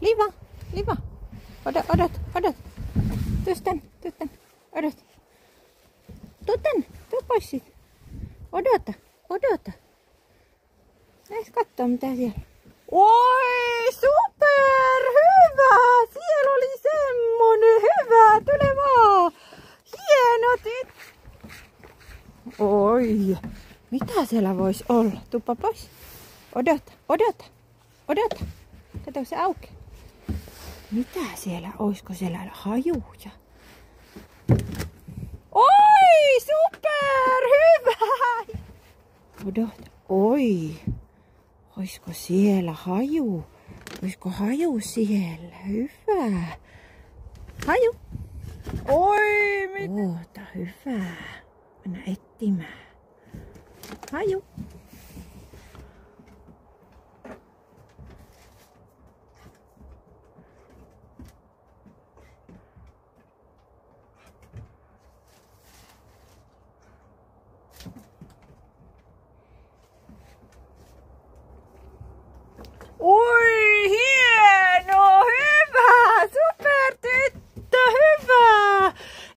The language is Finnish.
Liva, Liva. Odot. Tuus tän. Odot. Tuu pois siitä. Odota. Näis kattoo mitä siellä. Oi, super! Hyvä! Siellä oli semmonen hyvä! Tule vaan! Hieno tyttö! Oi! Mitä siellä voisi olla? Tuppa pois. Odota. Kato se auki. Mitä siellä? Oisko siellä hajuja? Oi! Super! Hyvä! Odota. Oi! Oisko siellä haju? Oisko haju siellä? Hyvä. Haju. Oi, mitä? Oota, hyvä. Mennä etsimään. Haju.